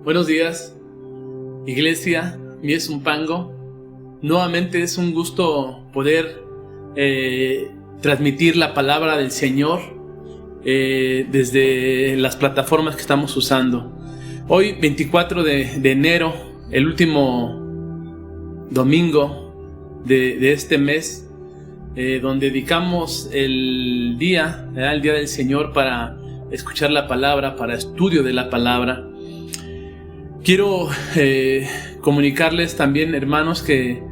Buenos días, Iglesia Mies Umpango. Nuevamente es un gusto poder transmitir la palabra del Señor desde las plataformas que estamos usando. Hoy, 24 de enero, el último domingo de este mes, donde dedicamos el día del Señor para escuchar la palabra, para estudio de la palabra. Quiero comunicarles también, hermanos, que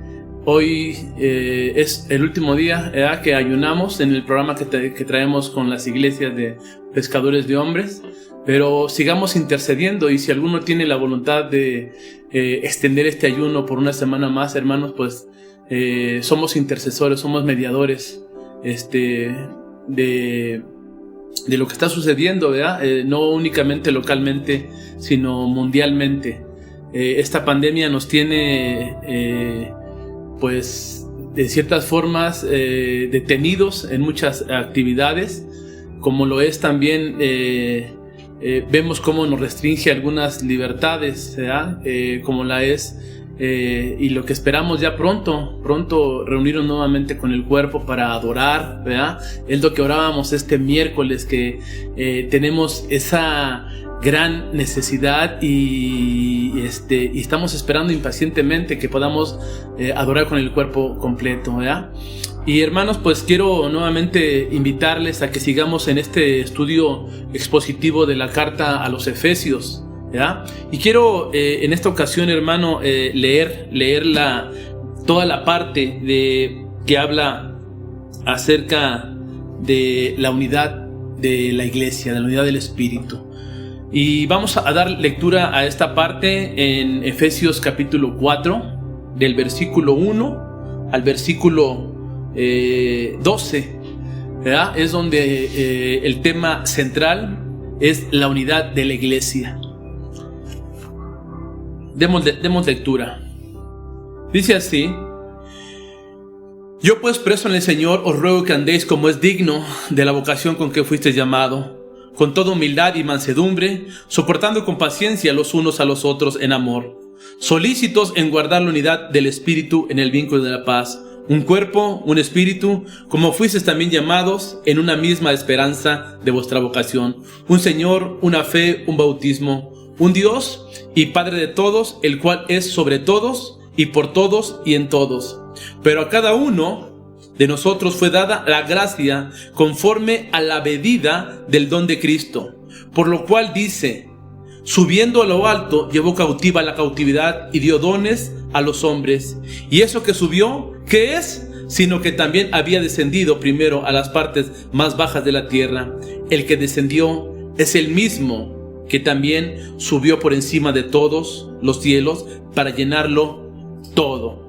hoy es el último día que ayunamos en el programa que traemos con las iglesias de pescadores de hombres, pero sigamos intercediendo, y si alguno tiene la voluntad de extender este ayuno por una semana más, hermanos, pues somos intercesores, somos mediadores de lo que está sucediendo, ¿verdad? No únicamente localmente, sino mundialmente. Esta pandemia nos tiene, pues, de ciertas formas, detenidos en muchas actividades, como lo es también, vemos cómo nos restringe algunas libertades, ¿verdad? Como la es, y lo que esperamos ya pronto reunirnos nuevamente con el cuerpo para adorar, ¿verdad? Es lo que orábamos este miércoles, que tenemos esa gran necesidad y estamos esperando impacientemente que podamos adorar con el cuerpo completo, ¿verdad? Y hermanos, pues quiero nuevamente invitarles a que sigamos en este estudio expositivo de la carta a los Efesios, ¿ya? Y quiero en esta ocasión, hermano, leer toda la parte que habla acerca de la unidad de la iglesia, de la unidad del Espíritu. Y vamos a dar lectura a esta parte en Efesios capítulo 4, del versículo 1 al versículo 12, ¿verdad? Es donde el tema central es la unidad de la iglesia. Demos lectura. Dice así: Yo pues, preso en el Señor, os ruego que andéis como es digno de la vocación con que fuisteis llamado, con toda humildad y mansedumbre, soportando con paciencia los unos a los otros en amor, solícitos en guardar la unidad del Espíritu en el vínculo de la paz, un cuerpo, un espíritu, como fuisteis también llamados en una misma esperanza de vuestra vocación, un Señor, una fe, un bautismo, un Dios y Padre de todos, el cual es sobre todos y por todos y en todos. Pero a cada uno de nosotros fue dada la gracia conforme a la medida del don de Cristo, por lo cual dice: subiendo a lo alto, llevó cautiva la cautividad y dio dones a los hombres. Y eso que subió, ¿qué es? Sino que también había descendido primero a las partes más bajas de la tierra. El que descendió es el mismo que también subió por encima de todos los cielos para llenarlo todo.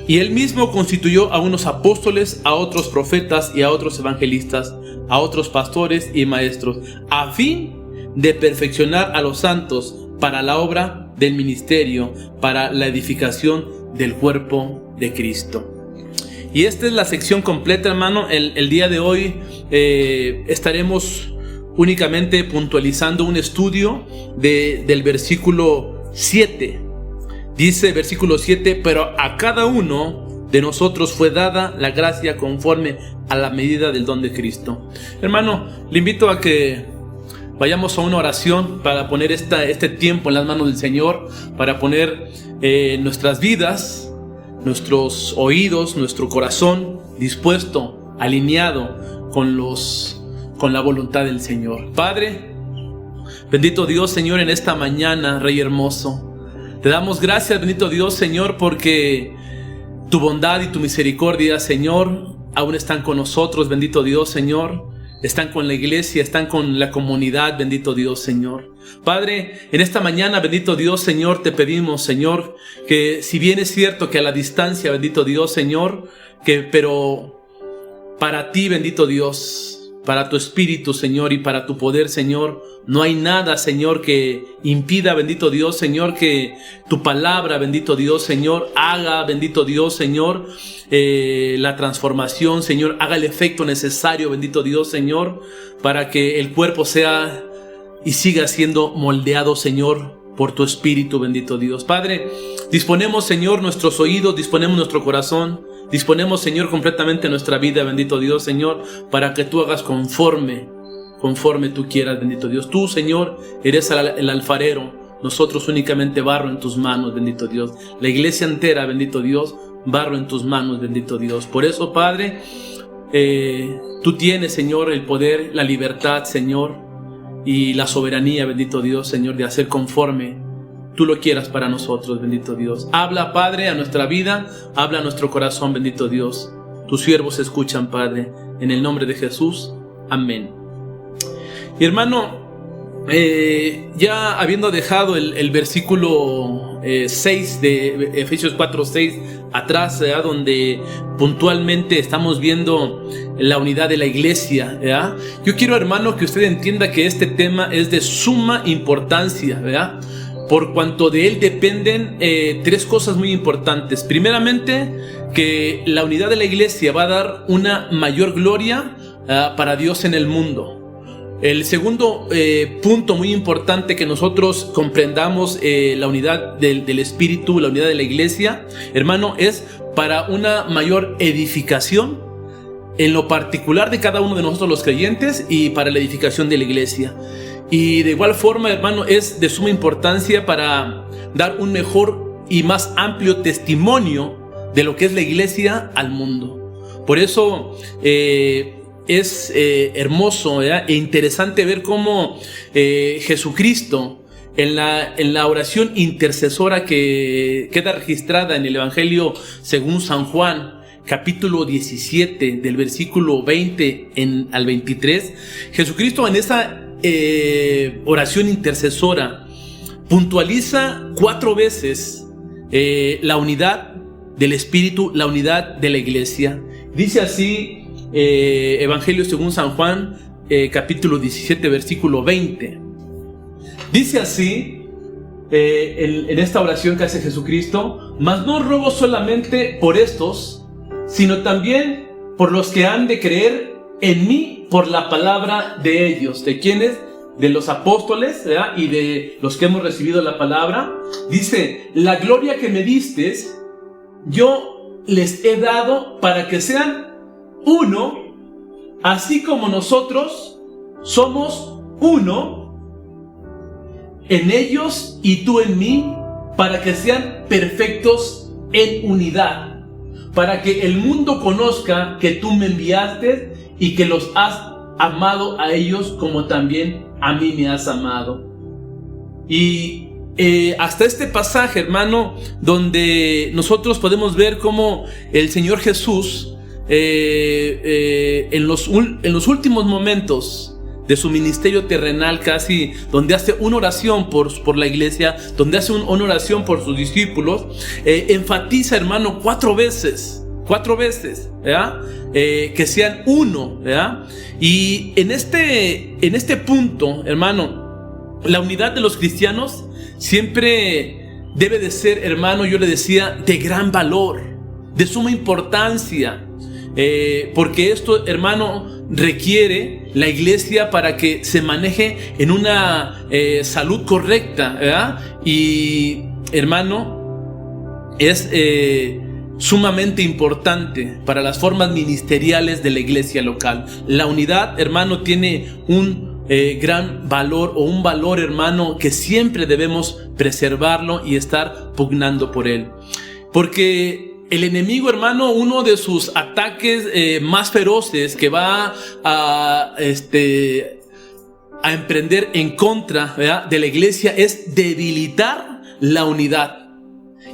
Y él mismo constituyó a unos apóstoles, a otros profetas y a otros evangelistas, a otros pastores y maestros, a fin de perfeccionar a los santos para la obra del ministerio, para la edificación del cuerpo de Cristo. Y esta es la sección completa, hermano. El día de hoy estaremos únicamente puntualizando un estudio del versículo 7. Dice versículo 7: pero a cada uno de nosotros fue dada la gracia conforme a la medida del don de Cristo. Hermano, le invito a que vayamos a una oración para poner este tiempo en las manos del Señor, para poner nuestras vidas, nuestros oídos, nuestro corazón dispuesto, alineado con la voluntad del Señor. Padre, bendito Dios, Señor, en esta mañana, Rey hermoso, te damos gracias, bendito Dios, Señor, porque tu bondad y tu misericordia, Señor, aún están con nosotros, bendito Dios, Señor. Están con la iglesia, están con la comunidad, bendito Dios, Señor. Padre, en esta mañana, bendito Dios, Señor, te pedimos, Señor, que si bien es cierto que a la distancia, bendito Dios, Señor, pero para ti, bendito Dios, para tu Espíritu, Señor, y para tu poder, Señor, no hay nada, Señor, que impida, bendito Dios, Señor, que tu palabra, bendito Dios, Señor, haga, bendito Dios, Señor, la transformación, Señor, haga el efecto necesario, bendito Dios, Señor, para que el cuerpo sea y siga siendo moldeado, Señor, por tu Espíritu, bendito Dios. Padre, disponemos, Señor, nuestros oídos, disponemos nuestro corazón, disponemos, Señor, completamente nuestra vida, bendito Dios, Señor, para que tú hagas conforme tú quieras, bendito Dios. Tú, Señor, eres el alfarero, nosotros únicamente barro en tus manos, bendito Dios. La iglesia entera, bendito Dios, barro en tus manos, bendito Dios. Por eso, Padre, tú tienes, Señor, el poder, la libertad, Señor, y la soberanía, bendito Dios, Señor, de hacer conforme tú lo quieras para nosotros, bendito Dios. Habla, Padre, a nuestra vida, habla a nuestro corazón, bendito Dios. Tus siervos escuchan, Padre, en el nombre de Jesús. Amén. Y hermano, ya habiendo dejado el versículo 6 de Efesios 4:6 atrás, donde puntualmente estamos viendo la unidad de la iglesia, ¿verdad? Yo quiero, hermano, que usted entienda que este tema es de suma importancia, ¿verdad? Por cuanto de él dependen tres cosas muy importantes. Primeramente, que la unidad de la iglesia va a dar una mayor gloria para Dios en el mundo. El segundo punto muy importante, que nosotros comprendamos la unidad del Espíritu, la unidad de la iglesia, hermano, es para una mayor edificación en lo particular de cada uno de nosotros los creyentes y para la edificación de la iglesia. Y de igual forma, hermano, es de suma importancia para dar un mejor y más amplio testimonio de lo que es la iglesia al mundo. Por eso es hermoso, ¿verdad?, e interesante ver cómo Jesucristo, en la oración intercesora que queda registrada en el Evangelio según San Juan, capítulo 17, del versículo 20 al 23, Jesucristo en esa oración intercesora puntualiza 4 veces la unidad del Espíritu, la unidad de la iglesia. Dice así Evangelio según San Juan, capítulo 17, versículo 20. Dice así en esta oración que hace Jesucristo: mas no ruego solamente por estos, sino también por los que han de creer en mí por la palabra de ellos. ¿De quiénes? De los apóstoles, ¿verdad?, y de los que hemos recibido la palabra. Dice: la gloria que me distes, yo les he dado para que sean uno, así como nosotros somos uno, en ellos y tú en mí, para que sean perfectos en unidad, para que el mundo conozca que tú me enviaste y que los has amado a ellos como también a mí me has amado. Y hasta este pasaje, hermano, donde nosotros podemos ver cómo el Señor Jesús en los últimos momentos de su ministerio terrenal, casi, donde hace una oración por la iglesia, donde hace una oración por sus discípulos, enfatiza, hermano, 4 veces, ¿verdad?, que sean uno, ¿verdad? Y en este punto, hermano, la unidad de los cristianos siempre debe de ser, hermano, yo le decía, de gran valor, de suma importancia. Porque esto, hermano, requiere la iglesia para que se maneje en una salud correcta, ¿verdad? Y, hermano, es sumamente importante para las formas ministeriales de la iglesia local. La unidad, hermano, tiene un gran valor, o un valor, hermano, que siempre debemos preservarlo y estar pugnando por él. Porque el enemigo, hermano, uno de sus ataques más feroces que va a emprender en contra, ¿verdad?, de la iglesia es debilitar la unidad.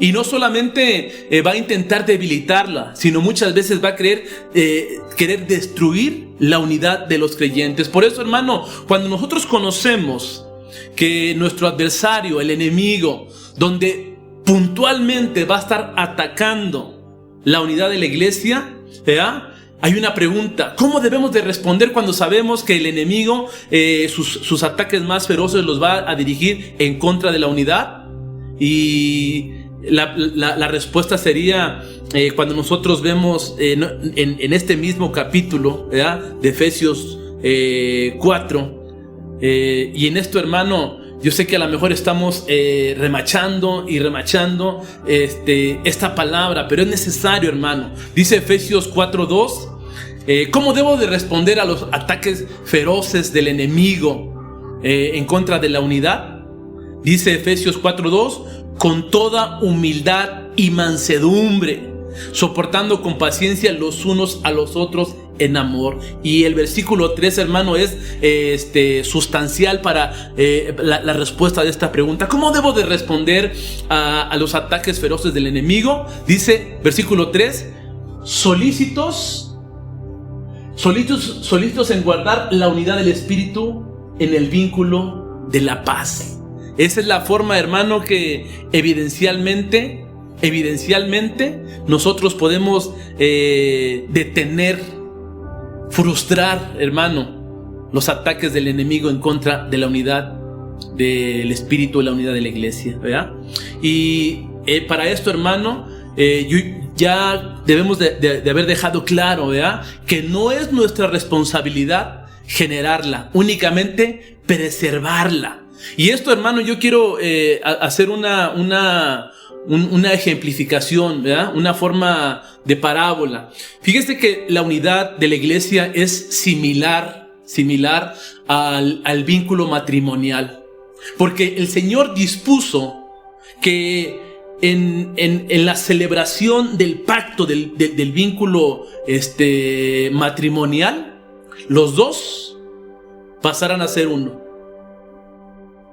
Y no solamente va a intentar debilitarla, sino muchas veces va a querer destruir la unidad de los creyentes. Por eso, hermano, cuando nosotros conocemos que nuestro adversario, el enemigo, donde puntualmente va a estar atacando la unidad de la iglesia, ¿verdad?, hay una pregunta: ¿cómo debemos de responder cuando sabemos que el enemigo sus ataques más feroces los va a dirigir en contra de la unidad? Y la respuesta sería, cuando nosotros vemos en este mismo capítulo, ¿verdad?, de Efesios 4, Y en esto, hermano, yo sé que a lo mejor estamos remachando esta palabra, pero es necesario, hermano. Dice Efesios 4:2, ¿cómo debo de responder a los ataques feroces del enemigo en contra de la unidad? Dice Efesios 4:2, con toda humildad y mansedumbre, soportando con paciencia los unos a los otros en amor. Y el versículo 3, hermano, es sustancial para la respuesta de esta pregunta. ¿Cómo debo de responder a los ataques feroces del enemigo? Dice, versículo 3, solícitos en guardar la unidad del Espíritu en el vínculo de la paz. Esa es la forma, hermano, que evidencialmente nosotros podemos detener, frustrar, hermano, los ataques del enemigo en contra de la unidad del Espíritu, de la unidad de la iglesia, ¿verdad? Y para esto, hermano, ya debemos de haber dejado claro, ¿verdad?, que no es nuestra responsabilidad generarla, únicamente preservarla. Y esto, hermano, yo quiero hacer una ejemplificación, ¿verdad?, una forma de parábola. Fíjese que la unidad de la iglesia es similar al vínculo matrimonial, porque el Señor dispuso que en la celebración del pacto del vínculo matrimonial, los dos pasaran a ser uno.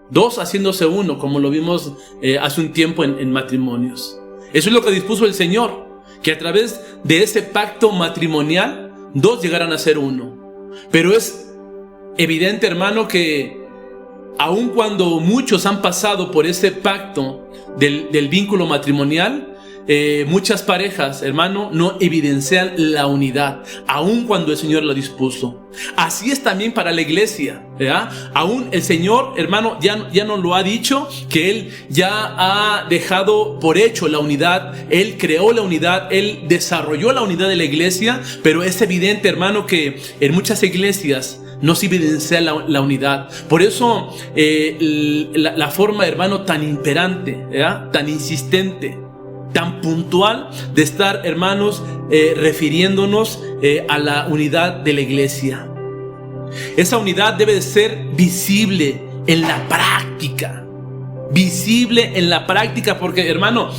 Dos haciéndose uno, como lo vimos hace un tiempo en matrimonios. Eso es lo que dispuso el Señor, que a través de ese pacto matrimonial, dos llegaran a ser uno. Pero es evidente, hermano, que aun cuando muchos han pasado por ese pacto del vínculo matrimonial, muchas parejas, hermano, no evidencian la unidad, aun cuando el Señor la dispuso. Así es también para la iglesia, ¿verdad? Aún el Señor, hermano, ya nos lo ha dicho, que Él ya ha dejado por hecho la unidad. Él creó la unidad, Él desarrolló la unidad de la iglesia, pero es evidente, hermano, que en muchas iglesias no se evidencia la unidad. Por eso la forma, hermano, tan imperante, ¿verdad?, tan insistente, tan puntual de estar, hermanos, refiriéndonos a la unidad de la iglesia. Esa unidad debe de ser visible en la práctica. Visible en la práctica, porque, hermano,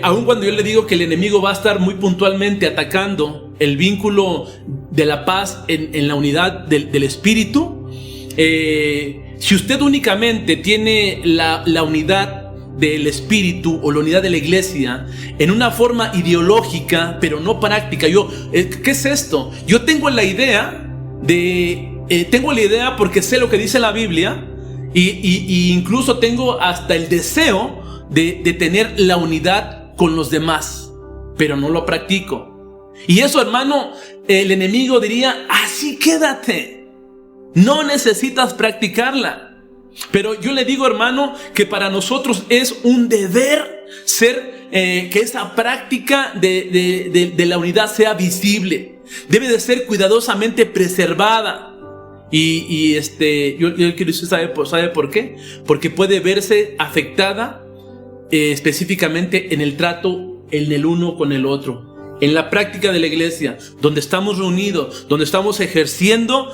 aun cuando yo le digo que el enemigo va a estar muy puntualmente atacando el vínculo de la paz en la unidad del Espíritu, si usted únicamente tiene la unidad del Espíritu o la unidad de la iglesia en una forma ideológica pero no práctica, ¿qué es esto? Yo tengo la idea porque sé lo que dice la Biblia y incluso tengo hasta el deseo de tener la unidad con los demás, pero no lo practico. Y eso, hermano, el enemigo diría: así quédate, no necesitas practicarla. Pero yo le digo, hermano, que para nosotros es un deber que esa práctica de la unidad sea visible. Debe de ser cuidadosamente preservada. Y yo quiero decir, ¿sabe por qué? Porque puede verse afectada específicamente en el trato en el uno con el otro. En la práctica de la iglesia, donde estamos reunidos, donde estamos ejerciendo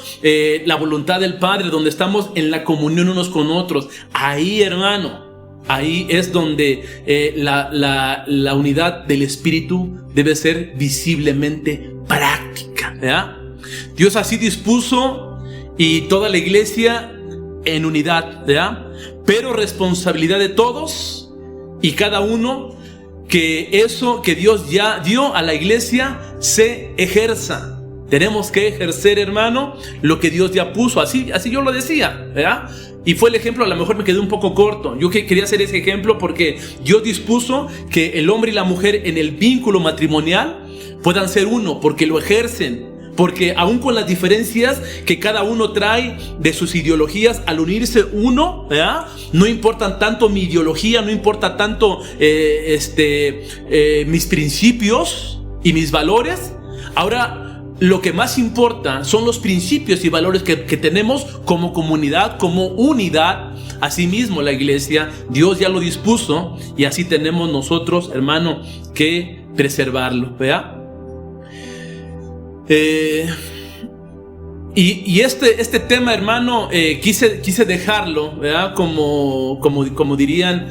la voluntad del Padre, donde estamos en la comunión unos con otros. Ahí, hermano, ahí es donde la unidad del Espíritu debe ser visiblemente práctica, ¿verdad? Dios así dispuso, y toda la iglesia en unidad, ¿verdad? Pero responsabilidad de todos y cada uno, que eso que Dios ya dio a la iglesia se ejerza. Tenemos que ejercer, hermano, lo que Dios ya puso. Así yo lo decía, ¿verdad? Y fue el ejemplo, a lo mejor me quedé un poco corto. Yo quería hacer ese ejemplo porque Dios dispuso que el hombre y la mujer en el vínculo matrimonial puedan ser uno, porque lo ejercen. Porque aún con las diferencias que cada uno trae de sus ideologías, al unirse uno, ¿verdad?, no importan tanto mi ideología, no importa tanto mis principios y mis valores. Ahora lo que más importa son los principios y valores que tenemos como comunidad, como unidad. Asimismo, la iglesia, Dios ya lo dispuso y así tenemos nosotros, hermano, que preservarlo, ¿verdad? Y este tema, hermano, quise dejarlo, ¿verdad? Como dirían,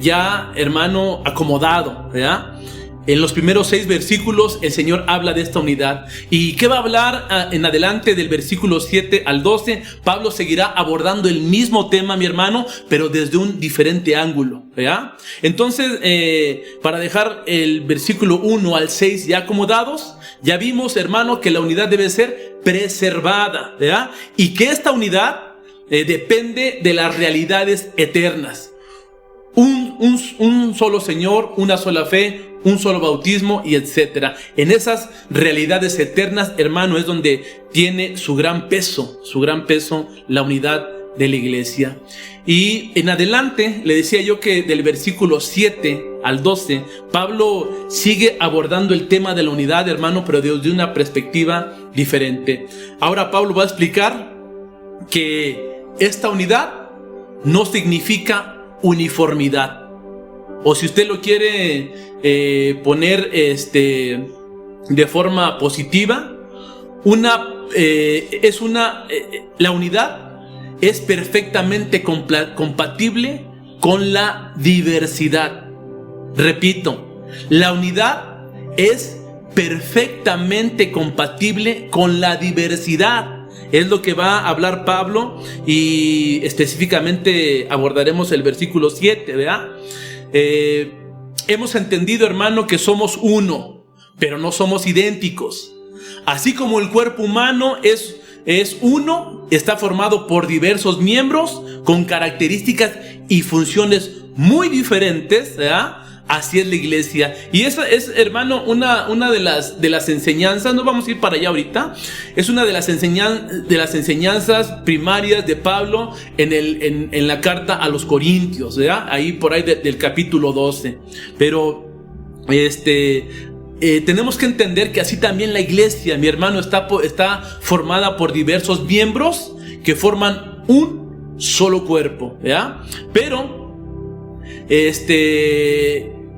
ya, hermano, acomodado, ¿verdad? En los primeros 6 versículos el Señor habla de esta unidad. ¿Y qué va a hablar en adelante del versículo 7 al 12? Pablo seguirá abordando el mismo tema, mi hermano, pero desde un diferente ángulo, ¿verdad? Entonces, para dejar el versículo 1 al 6 ya acomodados, ya vimos, hermano, que la unidad debe ser preservada, ¿verdad? Y que esta unidad depende de las realidades eternas. Un solo Señor, una sola fe, un solo bautismo y etcétera. En esas realidades eternas, hermano, es donde tiene su gran peso la unidad de la iglesia. Y en adelante le decía yo que del versículo 7 al 12 Pablo sigue abordando el tema de la unidad, hermano, pero desde una perspectiva diferente. Ahora Pablo va a explicar que esta unidad no significa uniformidad, o si usted lo quiere poner de forma positiva, la unidad es perfectamente compatible con la diversidad. Repito, la unidad es perfectamente compatible con la diversidad. Es lo que va a hablar Pablo y específicamente abordaremos el versículo 7, ¿verdad? Hemos entendido, hermano, que somos uno, pero no somos idénticos. Así como el cuerpo humano es uno, está formado por diversos miembros con características y funciones muy diferentes, ¿verdad? Así es la iglesia. Y esa es, hermano, una de las enseñanzas. No vamos a ir para allá ahorita. Es una de las enseñanzas primarias de Pablo en la carta a los Corintios, ¿verdad? Ahí por ahí del capítulo 12. Pero tenemos que entender que así también la iglesia, mi hermano, está formada por diversos miembros que forman un solo cuerpo, ¿verdad? Pero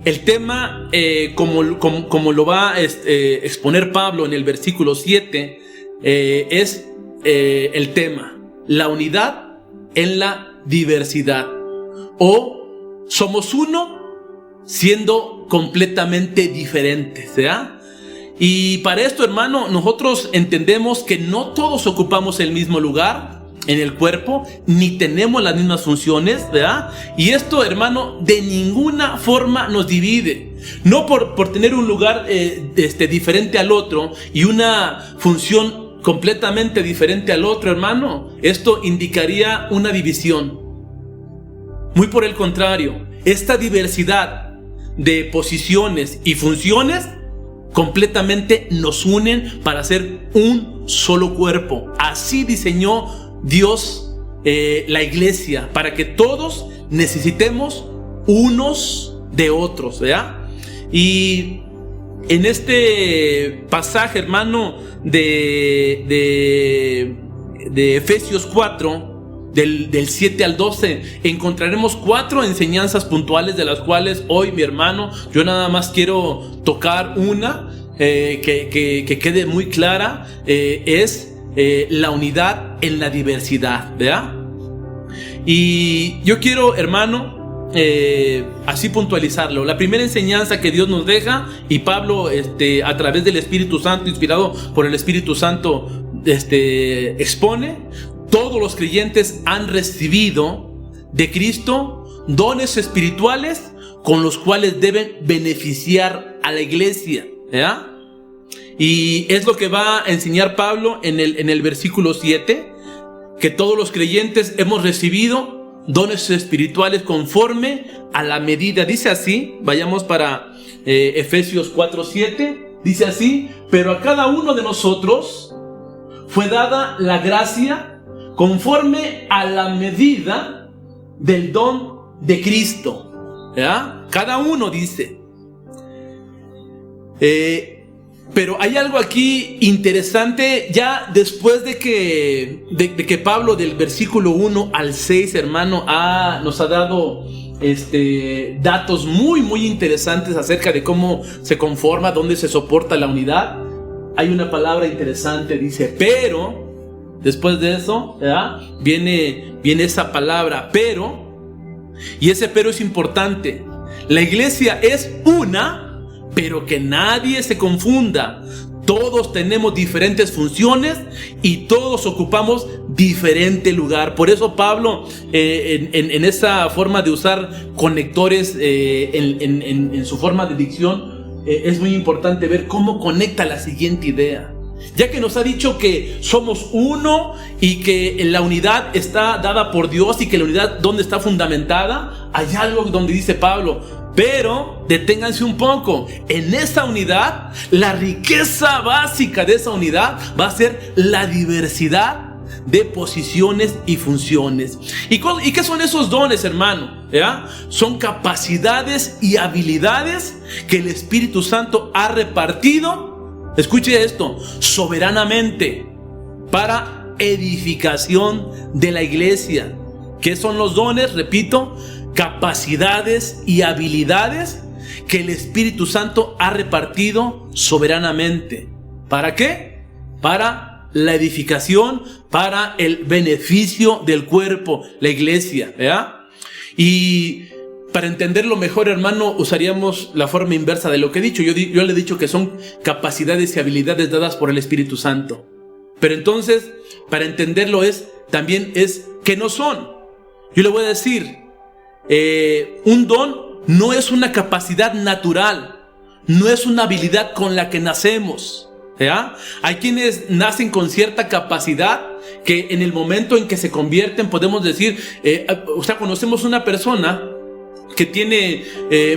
el tema, como lo va a exponer Pablo en el versículo 7, es el tema: la unidad en la diversidad. O somos uno siendo completamente diferentes, ¿verdad? Y para esto, hermano, nosotros entendemos que no todos ocupamos el mismo lugar en el cuerpo, ni tenemos las mismas funciones, ¿verdad? Y esto, hermano, de ninguna forma nos divide. No por tener un lugar diferente al otro y una función completamente diferente al otro, hermano, esto indicaría una división. Muy por el contrario, esta diversidad de posiciones y funciones completamente nos unen para ser un solo cuerpo. Así diseñó Dios la iglesia, para que todos necesitemos unos de otros, ¿verdad? Y en este pasaje, hermano, de Efesios 4, del 7 al 12, encontraremos 4 enseñanzas puntuales, de las cuales hoy, mi hermano, yo nada más quiero tocar una que quede muy clara. Es la unidad en la diversidad, ¿verdad? Y yo quiero, hermano, así puntualizarlo. La primera enseñanza que Dios nos deja, y Pablo a través del Espíritu Santo, inspirado por el Espíritu Santo, expone: todos los creyentes han recibido de Cristo dones espirituales con los cuales deben beneficiar a la iglesia, ¿verdad? Y es lo que va a enseñar Pablo en el versículo 7, que todos los creyentes hemos recibido dones espirituales conforme a la medida. Dice así, vayamos para Efesios 4:7, dice así: pero a cada uno de nosotros fue dada la gracia conforme a la medida del don de Cristo, ¿verdad? Cada uno dice. Pero hay algo aquí interesante, ya después de que Pablo del versículo 1 al 6, hermano, nos ha dado datos muy, muy interesantes acerca de cómo se conforma, dónde se soporta la unidad. Hay una palabra interesante, dice, pero, después de eso, ¿verdad? Viene esa palabra, pero, y ese pero es importante. La iglesia es una, pero que nadie se confunda. Todos tenemos diferentes funciones y todos ocupamos diferente lugar. Por eso Pablo, en esa forma de usar conectores, en su forma de dicción, es muy importante ver cómo conecta la siguiente idea. Ya que nos ha dicho que somos uno y que la unidad está dada por Dios y que la unidad, ¿dónde está fundamentada? Hay algo donde dice Pablo, pero deténganse un poco. En esa unidad, la riqueza básica de esa unidad va a ser la diversidad de posiciones y funciones. ¿Y qué son esos dones, hermano? ¿Ya? Son capacidades y habilidades que el Espíritu Santo ha repartido, escuche esto, soberanamente para edificación de la iglesia. ¿Qué son los dones? Repito, capacidades y habilidades que el Espíritu Santo ha repartido soberanamente. ¿Para qué? Para la edificación, para el beneficio del cuerpo, la iglesia, ¿verdad? Y para entenderlo mejor, hermano, usaríamos la forma inversa de lo que he dicho. Yo le he dicho que son capacidades y habilidades dadas por el Espíritu Santo. Pero entonces, para entenderlo también es que no son. Yo le voy a decir, un don no es una capacidad natural, no es una habilidad con la que nacemos, ¿ya? Hay quienes nacen con cierta capacidad que en el momento en que se convierten podemos decir, conocemos una persona que tiene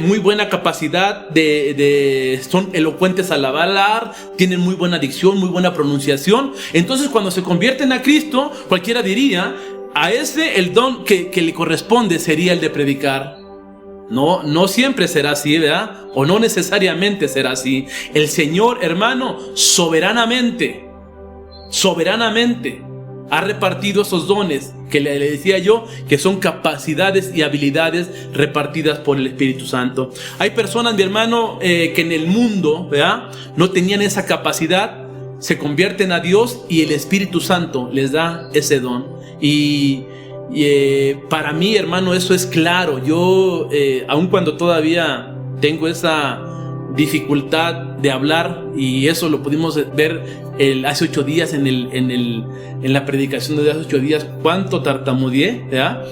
muy buena capacidad son elocuentes al hablar, tienen muy buena dicción, muy buena pronunciación. Entonces cuando se convierten a Cristo, cualquiera diría, a ese el don que le corresponde sería el de predicar. No siempre será así, ¿verdad? O no necesariamente será así. El Señor, hermano, soberanamente ha repartido esos dones que le decía yo, que son capacidades y habilidades repartidas por el Espíritu Santo. Hay personas, mi hermano, que en el mundo, ¿verdad?, no tenían esa capacidad, se convierten a Dios y el Espíritu Santo les da ese don. Y para mí, hermano, eso es claro. Yo, aun cuando todavía tengo esa dificultad de hablar, y eso lo pudimos ver hace 8 días en la predicación de hace 8 días, cuánto tartamudeé, ¿verdad?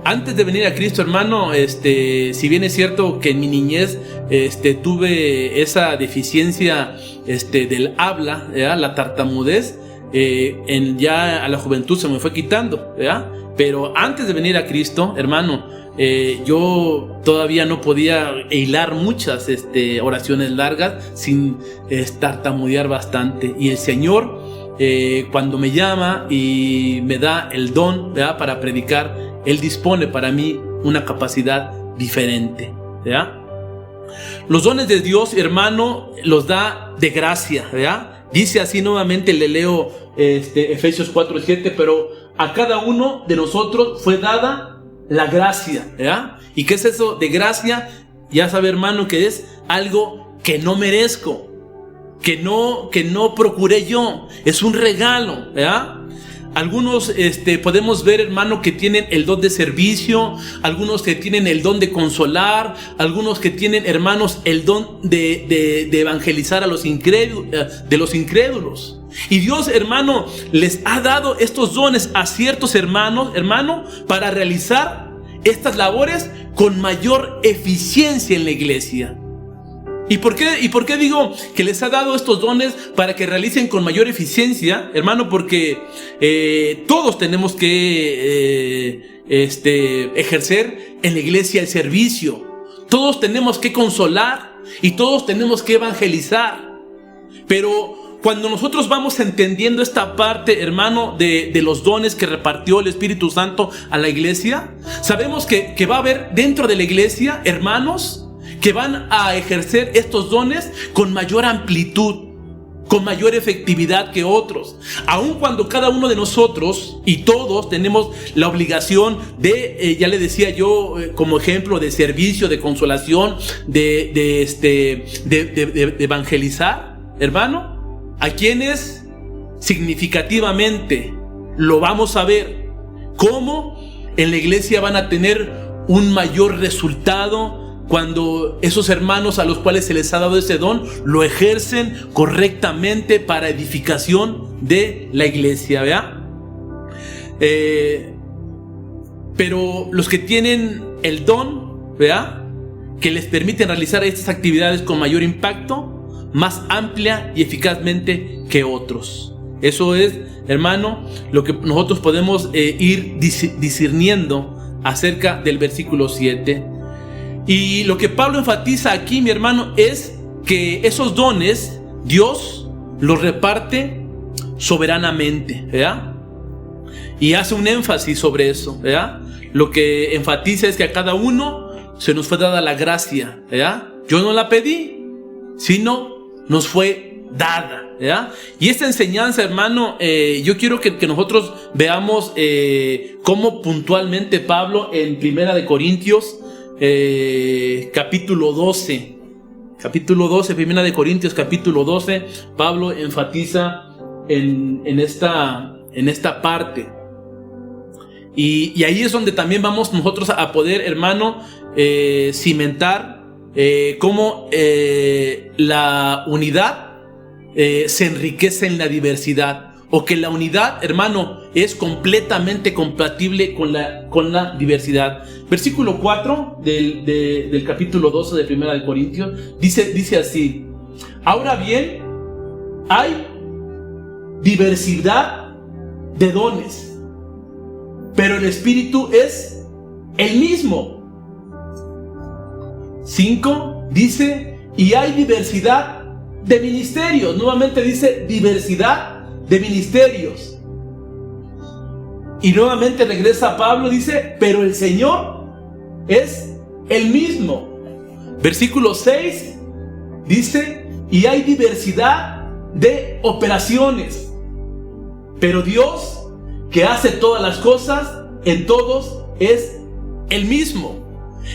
Antes de venir a Cristo, hermano, si bien es cierto que en mi niñez tuve esa deficiencia del habla, ¿verdad?, la tartamudez, ya a la juventud se me fue quitando, ¿verdad? Pero antes de venir a Cristo, hermano, yo todavía no podía hilar muchas oraciones largas sin tartamudear bastante. Y el Señor, cuando me llama y me da el don, ¿verdad?, para predicar, Él dispone para mí una capacidad diferente, ¿verdad? Los dones de Dios, hermano, los da de gracia, ¿verdad? Dice así, nuevamente le leo Efesios 4:7, pero a cada uno de nosotros fue dada la gracia, ¿verdad? ¿Y qué es eso de gracia? Ya sabe, hermano, que es algo que no merezco, que no procuré yo, es un regalo, ¿verdad? Algunos podemos ver, hermano, que tienen el don de servicio, algunos que tienen el don de consolar, algunos que tienen, hermanos, el don de evangelizar a los incrédulos. Y Dios, hermano, les ha dado estos dones a ciertos hermanos, para realizar estas labores con mayor eficiencia en la iglesia. ¿Y por qué digo que les ha dado estos dones para que realicen con mayor eficiencia, hermano? Porque todos tenemos que ejercer en la iglesia el servicio. Todos tenemos que consolar y todos tenemos que evangelizar. Pero cuando nosotros vamos entendiendo esta parte, hermano, de los dones que repartió el Espíritu Santo a la iglesia, sabemos que va a haber dentro de la iglesia hermanos que van a ejercer estos dones con mayor amplitud, con mayor efectividad que otros, aun cuando cada uno de nosotros y todos tenemos la obligación de, ya le decía yo, como ejemplo de servicio, de consolación, de evangelizar, hermano, a quienes significativamente lo vamos a ver, cómo en la iglesia van a tener un mayor resultado cuando esos hermanos a los cuales se les ha dado ese don lo ejercen correctamente para edificación de la iglesia, ¿verdad? Pero los que tienen el don, ¿verdad?, que les permiten realizar estas actividades con mayor impacto, más amplia y eficazmente que otros. Eso es, hermano, lo que nosotros podemos ir discerniendo acerca del versículo 7. Y lo que Pablo enfatiza aquí, mi hermano, es que esos dones Dios los reparte soberanamente, ¿verdad? Y hace un énfasis sobre eso, ¿verdad? Lo que enfatiza es que a cada uno se nos fue dada la gracia, ¿verdad? Yo no la pedí, sino nos fue dada, ¿verdad? Y esta enseñanza, hermano, yo quiero que nosotros veamos cómo puntualmente Pablo en Primera de Corintios, capítulo 12, Primera de Corintios, capítulo 12, Pablo enfatiza en esta parte. Y ahí es donde también vamos nosotros a poder, hermano, cimentar cómo la unidad se enriquece en la diversidad, o que la unidad, hermano, es completamente compatible con la diversidad. Versículo 4 del capítulo 12 de Primera de Corintios dice así: ahora bien, hay diversidad de dones, pero el Espíritu es el mismo. 5 dice: y hay diversidad de ministerios. Nuevamente dice diversidad de ministerios. Y nuevamente regresa Pablo, dice: pero el Señor es el mismo. Versículo 6 dice: y hay diversidad de operaciones, pero Dios, que hace todas las cosas en todos, es el mismo.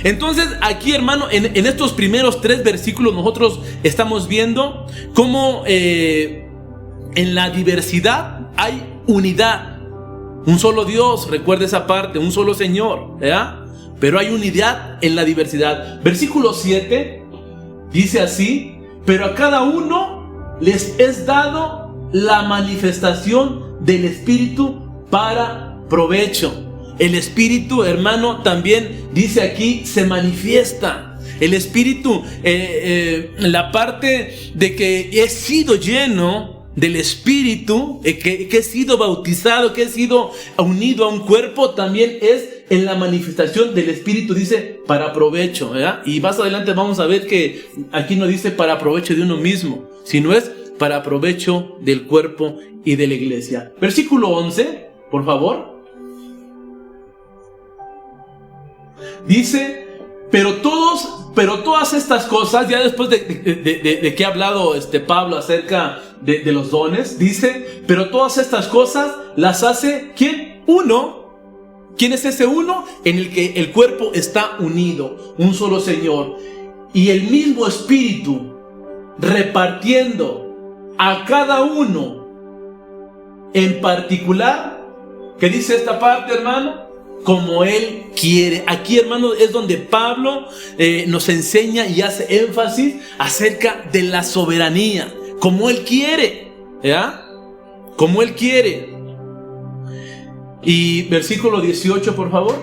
Entonces aquí, hermano, en estos primeros 3 versículos nosotros estamos viendo cómo en la diversidad hay unidad. Un solo Dios, recuerda esa parte, un solo Señor, ¿verdad? Pero hay unidad en la diversidad. Versículo 7 dice así: pero a cada uno les es dado la manifestación del Espíritu para provecho. El Espíritu, hermano, también dice aquí, se manifiesta. El Espíritu, la parte de que he sido lleno del Espíritu, que he sido bautizado, que he sido unido a un cuerpo, también es en la manifestación del Espíritu, dice, para provecho, ¿verdad? Y más adelante vamos a ver que aquí no dice para provecho de uno mismo, sino es para provecho del cuerpo y de la iglesia. Versículo 11, por favor. Dice: pero todas estas cosas, ya después de que ha hablado Pablo acerca de los dones, dice: pero todas estas cosas las hace ¿quién? Uno. ¿Quién es ese uno? En el que el cuerpo está unido, un solo Señor, y el mismo Espíritu repartiendo a cada uno en particular. ¿Qué dice esta parte, hermano? Como Él quiere. Aquí, hermano, es donde Pablo nos enseña y hace énfasis acerca de la soberanía. Como Él quiere, ¿ya? Como Él quiere. Y versículo 18, por favor.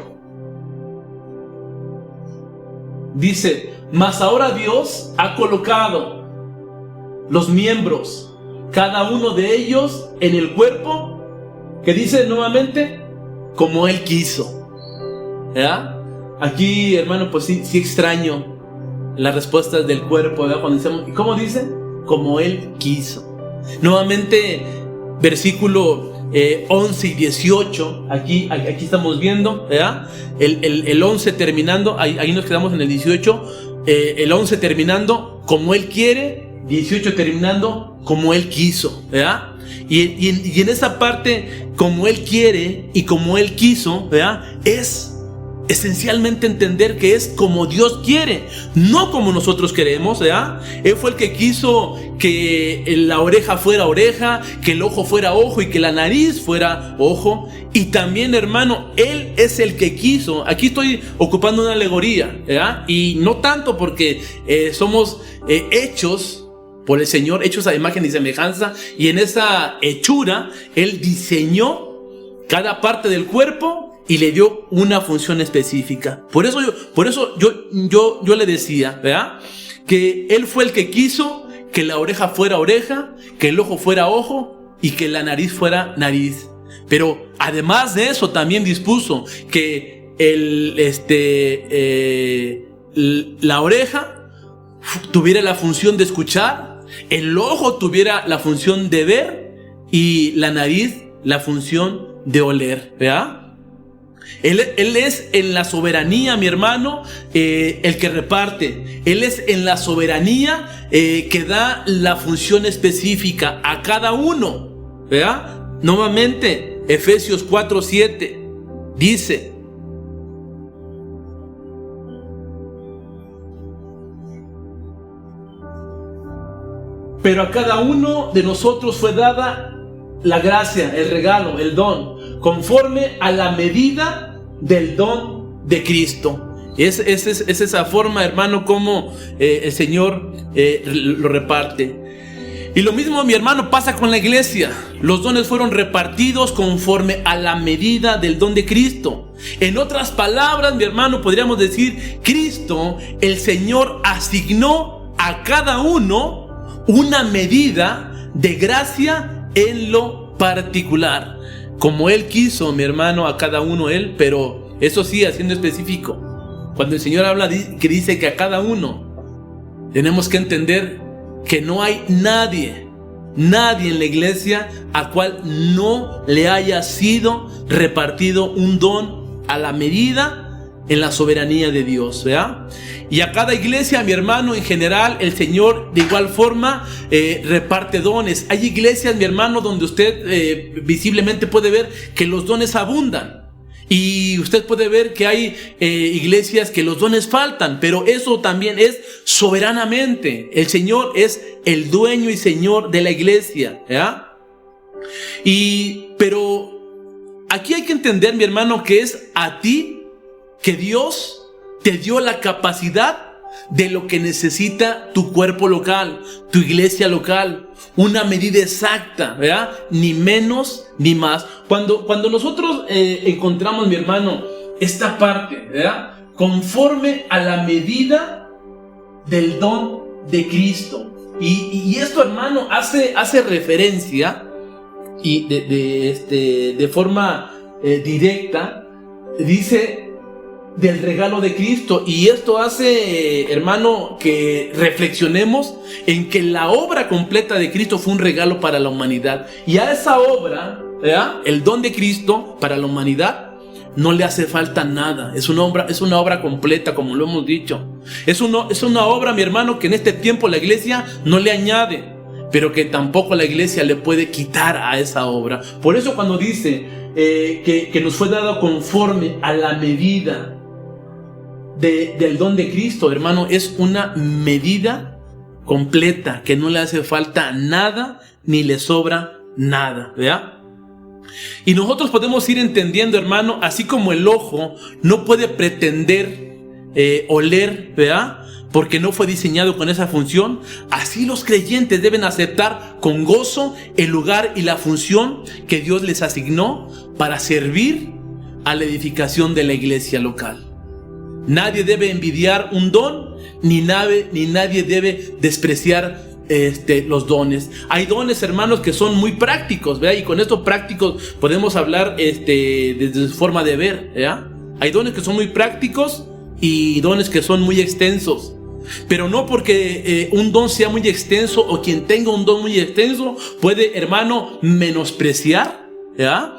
Dice: mas ahora Dios ha colocado los miembros, cada uno de ellos, en el cuerpo, que dice nuevamente, como Él quiso. ¿Ya? Aquí, hermano, pues sí extraño las respuestas del cuerpo, ¿verdad? Cuando decimos, ¿cómo dice? Como Él quiso. Nuevamente, versículo 11 y 18, aquí estamos viendo, ¿verdad? El 11 terminando, ahí nos quedamos en el 18, el 11 terminando, como Él quiere, 18 terminando, como Él quiso, ¿verdad? Y en esa parte, como Él quiere y como Él quiso, ¿verdad? Es esencialmente entender que es como Dios quiere, no como nosotros queremos, ¿verdad? Él fue el que quiso que la oreja fuera oreja, que el ojo fuera ojo y que la nariz fuera ojo. Y también, hermano, Él es el que quiso. Aquí estoy ocupando una alegoría, ¿verdad? Y no tanto porque somos hechos por el Señor, hechos a imagen y semejanza, y en esa hechura Él diseñó cada parte del cuerpo y le dio una función específica. Por eso yo le decía, ¿verdad? Que Él fue el que quiso que la oreja fuera oreja, que el ojo fuera ojo y que la nariz fuera nariz. Pero además de eso también dispuso que la oreja tuviera la función de escuchar, el ojo tuviera la función de ver y la nariz la función de oler, ¿verdad? Él es en la soberanía, mi hermano, el que reparte. Él es en la soberanía que da la función específica a cada uno, ¿verdad? Nuevamente, Efesios 4:7 dice: pero a cada uno de nosotros fue dada la gracia, el regalo, el don, conforme a la medida del don de Cristo. Es esa forma, hermano, como el Señor lo reparte. Y lo mismo, mi hermano, pasa con la iglesia. Los dones fueron repartidos conforme a la medida del don de Cristo. En otras palabras, mi hermano, podríamos decir, Cristo, el Señor, asignó a cada uno una medida de gracia en lo particular, como Él quiso, mi hermano, a cada uno Él, pero eso sí, haciendo específico. Cuando el Señor habla, que dice que a cada uno, tenemos que entender que no hay nadie en la iglesia a cual no le haya sido repartido un don a la medida en la soberanía de Dios, ¿verdad? Y a cada iglesia, mi hermano, en general, el Señor de igual forma reparte dones. Hay iglesias, mi hermano, donde usted visiblemente puede ver que los dones abundan. Y usted puede ver que hay iglesias que los dones faltan, pero eso también es soberanamente. El Señor es el dueño y Señor de la iglesia, ¿verdad? Pero aquí hay que entender, mi hermano, que es a ti que Dios te dio la capacidad de lo que necesita tu cuerpo local, tu iglesia local, una medida exacta, ¿verdad? Ni menos ni más. Cuando nosotros encontramos, mi hermano, esta parte, ¿verdad? Conforme a la medida del don de Cristo. Y esto, hermano, hace referencia y de forma directa, dice del regalo de Cristo. Y esto hace, hermano, que reflexionemos en que la obra completa de Cristo fue un regalo para la humanidad. Y a esa obra, ¿verdad? El don de Cristo para la humanidad, no le hace falta nada. Es una obra completa, como lo hemos dicho. Es una obra, mi hermano, que en este tiempo la iglesia no le añade, pero que tampoco la iglesia le puede quitar a esa obra. Por eso cuando dice que nos fue dado conforme a la medida del don de Cristo, hermano, es una medida completa, que no le hace falta nada ni le sobra nada, ¿verdad? Y nosotros podemos ir entendiendo, hermano, así como el ojo no puede pretender oler, ¿verdad? Porque no fue diseñado con esa función, así los creyentes deben aceptar con gozo el lugar y la función que Dios les asignó para servir a la edificación de la iglesia local. Nadie debe envidiar un don, ni nadie debe despreciar los dones. Hay dones, hermanos, que son muy prácticos, ¿verdad? Y con estos prácticos podemos hablar desde su forma de ver, ¿verdad? Hay dones que son muy prácticos y dones que son muy extensos. Pero no porque un don sea muy extenso o quien tenga un don muy extenso puede, hermano, menospreciar, ¿verdad?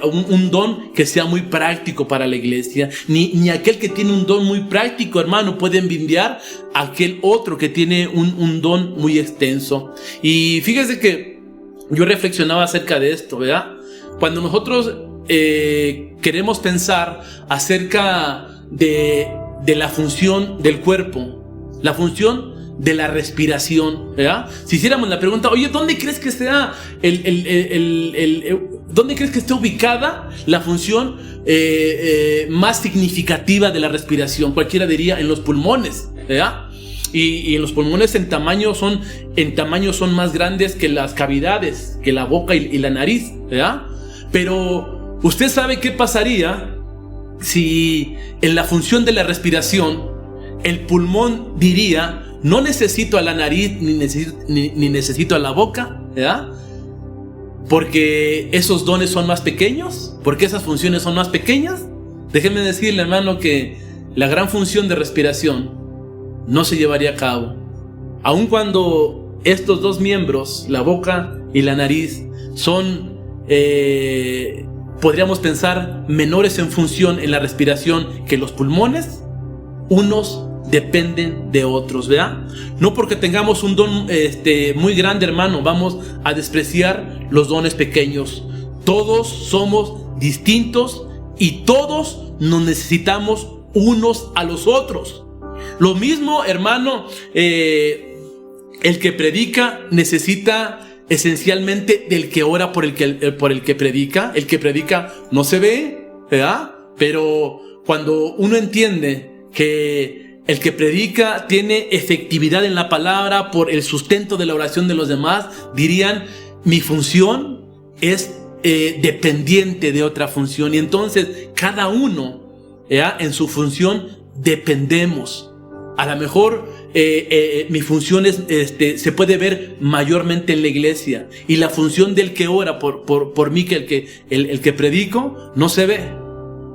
Un don que sea muy práctico para la iglesia, ni aquel que tiene un don muy práctico, hermano, puede envidiar a aquel otro que tiene un don muy extenso. Y fíjese que yo reflexionaba acerca de esto, ¿verdad? Cuando nosotros queremos pensar acerca de la función del cuerpo, la función de la respiración, ¿verdad? Si hiciéramos la pregunta, oye, ¿dónde crees que sea ¿dónde crees que esté ubicada la función más significativa de la respiración? Cualquiera diría en los pulmones, ¿verdad? Y en los pulmones en tamaño son más grandes que las cavidades, que la boca y la nariz, ¿verdad? Pero usted sabe qué pasaría si en la función de la respiración el pulmón diría: no necesito a la nariz ni necesito a la boca, ¿verdad? Porque esos dones son más pequeños, porque esas funciones son más pequeñas. Déjeme decirle, hermano, que la gran función de respiración no se llevaría a cabo, aun cuando estos dos miembros, la boca y la nariz, son, podríamos pensar, menores en función en la respiración que los pulmones. Unos dependen de otros, ¿verdad? No porque tengamos un don muy grande, hermano, vamos a despreciar los dones pequeños. Todos somos distintos y todos nos necesitamos unos a los otros. Lo mismo, hermano, el que predica necesita esencialmente del que ora por el que predica. El que predica no se ve, ¿verdad? Pero cuando uno entiende que el que predica tiene efectividad en la palabra por el sustento de la oración de los demás, dirían: mi función es dependiente de otra función. Y entonces cada uno, en su función dependemos. A lo mejor mi función se puede ver mayormente en la iglesia, y la función del que ora por mí, que el que predico, no se ve.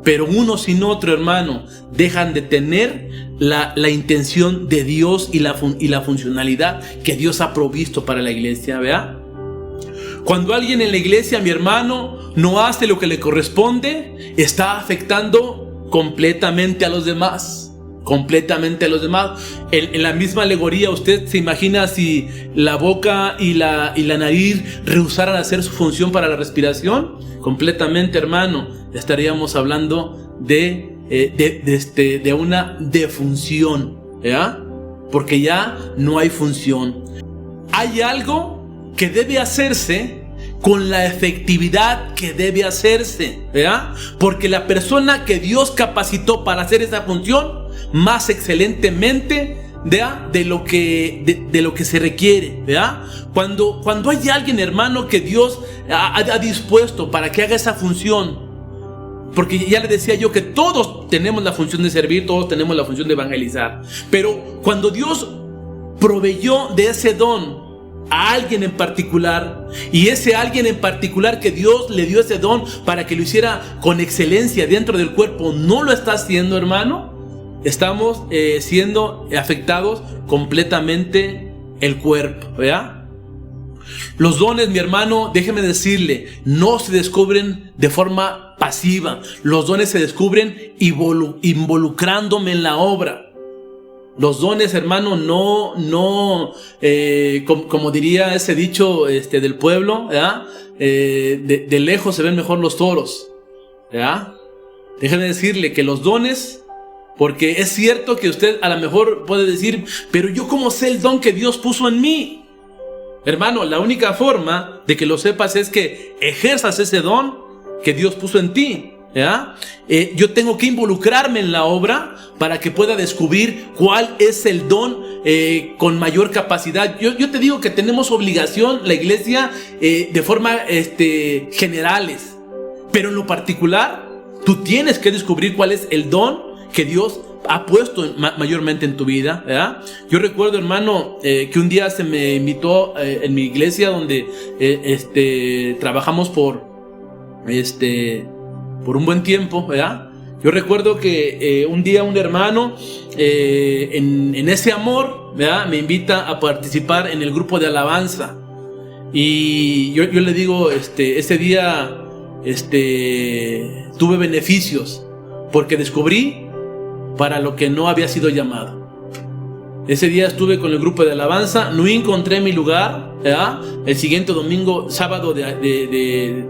Pero uno sin otro, hermano, dejan de tener la intención de Dios y la funcionalidad que Dios ha provisto para la iglesia, ¿verdad? Cuando alguien en la iglesia, mi hermano, no hace lo que le corresponde, está afectando completamente a los demás. Completamente a los demás. En la misma alegoría, usted se imagina si la boca y la nariz rehusaran hacer su función para la respiración. Completamente, hermano, estaríamos hablando de una defunción, ¿ya? Porque ya no hay función. Hay algo que debe hacerse con la efectividad que debe hacerse, ¿verdad? Porque la persona que Dios capacitó para hacer esa función más excelentemente, ¿verdad? de lo que se requiere, ¿verdad? Cuando hay alguien, hermano, que Dios ha dispuesto para que haga esa función, porque ya le decía yo que todos tenemos la función de servir, todos tenemos la función de evangelizar, pero cuando Dios proveyó de ese don a alguien en particular, y ese alguien en particular que Dios le dio ese don para que lo hiciera con excelencia dentro del cuerpo, no lo está haciendo, hermano, estamos siendo afectados completamente el cuerpo, ¿verdad? Los dones, mi hermano, déjeme decirle, no se descubren de forma pasiva. Los dones se descubren involucrándome en la obra. Los dones, hermano, como diría ese dicho del pueblo, ¿verdad? De lejos se ven mejor los toros, ¿verdad? Déjeme decirle que los dones, porque es cierto que usted a lo mejor puede decir: pero yo cómo sé el don que Dios puso en mí. Hermano, la única forma de que lo sepas es que ejerzas ese don que Dios puso en ti, ¿ya? Yo tengo que involucrarme en la obra para que pueda descubrir cuál es el don con mayor capacidad. Yo te digo que tenemos obligación, la iglesia, de forma generales, pero en lo particular tú tienes que descubrir cuál es el don que Dios ha puesto mayormente en tu vida, ¿verdad? Yo recuerdo, hermano, que un día se me invitó en mi iglesia, donde trabajamos por un buen tiempo, ¿verdad? Yo recuerdo que un día un hermano, en ese amor, ¿verdad?, me invita a participar en el grupo de alabanza. Y yo le digo, ese día tuve beneficios, porque descubrí para lo que no había sido llamado. Ese día estuve con el grupo de alabanza, no encontré mi lugar, ¿verdad? El siguiente domingo, sábado de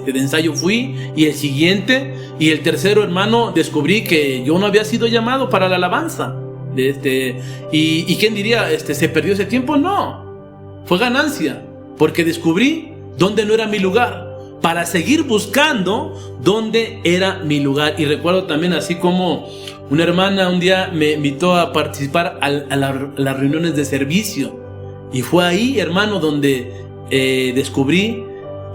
ensayo fui, y el siguiente, y el tercero, hermano, descubrí que yo no había sido llamado para la alabanza. Y ¿quién diría, se perdió ese tiempo? No, fue ganancia, porque descubrí dónde no era mi lugar, para seguir buscando dónde era mi lugar. Y recuerdo también, así como una hermana un día me invitó a participar a las reuniones de servicio, y fue ahí, hermano, donde descubrí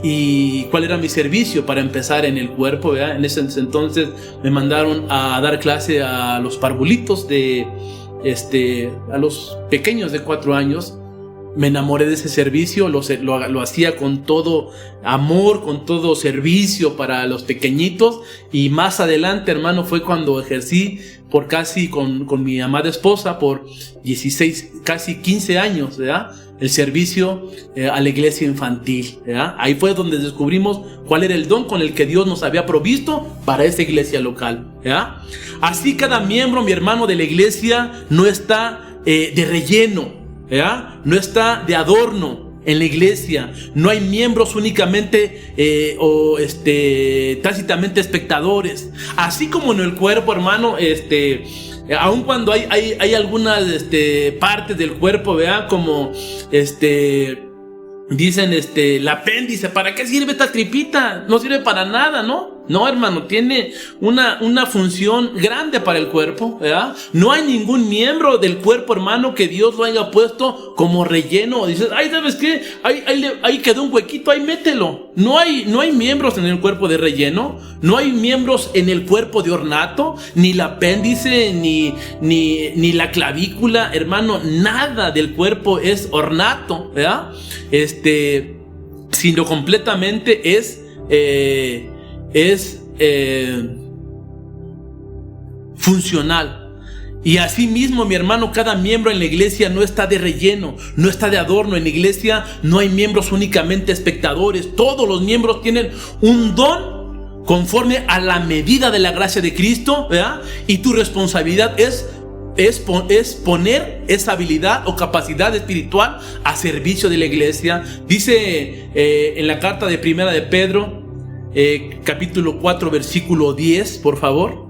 y cuál era mi servicio para empezar en el cuerpo, ¿verdad? En ese entonces me mandaron a dar clase a los parvulitos a los pequeños de 4 años. Me enamoré de ese servicio, lo hacía con todo amor, con todo servicio para los pequeñitos. Y más adelante, hermano, fue cuando ejercí por casi con mi amada esposa por 16, casi 15 años, ¿verdad? El servicio a la iglesia infantil, ¿verdad? Ahí fue donde descubrimos cuál era el don con el que Dios nos había provisto para esa iglesia local, ¿verdad? Así cada miembro, mi hermano, de la iglesia no está de relleno, ¿verdad? No está de adorno en la iglesia. No hay miembros únicamente tácitamente espectadores. Así como en el cuerpo, hermano, aun cuando hay algunas partes del cuerpo, ¿verdad? Como dicen el apéndice, ¿para qué sirve esta tripita? No sirve para nada, ¿no? No, hermano, tiene una función grande para el cuerpo, ¿verdad? No hay ningún miembro del cuerpo, hermano, que Dios lo haya puesto como relleno. Dices, ay, ¿sabes qué? Ahí quedó un huequito, ahí mételo. No hay miembros en el cuerpo de relleno, no hay miembros en el cuerpo de ornato, ni el apéndice, ni la clavícula, hermano, nada del cuerpo es ornato, ¿verdad? Sino completamente es funcional. Y así mismo, mi hermano, cada miembro en la iglesia no está de relleno, no está de adorno. En la iglesia no hay miembros únicamente espectadores. Todos los miembros tienen un don conforme a la medida de la gracia de Cristo, ¿verdad? Y tu responsabilidad es poner esa habilidad o capacidad espiritual a servicio de la iglesia. Dice en la carta de Primera de Pedro, capítulo 4, versículo 10, por favor.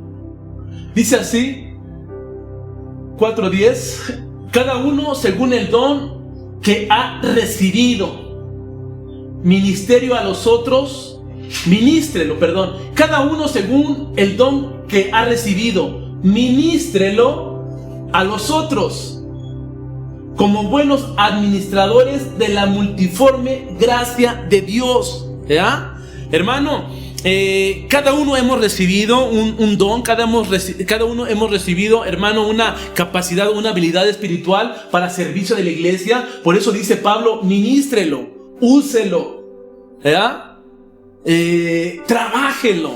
Dice así, 4:10: cada uno según el don que ha recibido, ministerio a los otros, ministrelo, cada uno según el don que ha recibido, ministrelo a los otros, como buenos administradores de la multiforme gracia de Dios, ¿verdad? Hermano, cada uno hemos recibido un don, cada uno hemos recibido, hermano, una capacidad, una habilidad espiritual para servicio de la iglesia. Por eso dice Pablo, ministrelo, úselo, ¿verdad? Trabájelo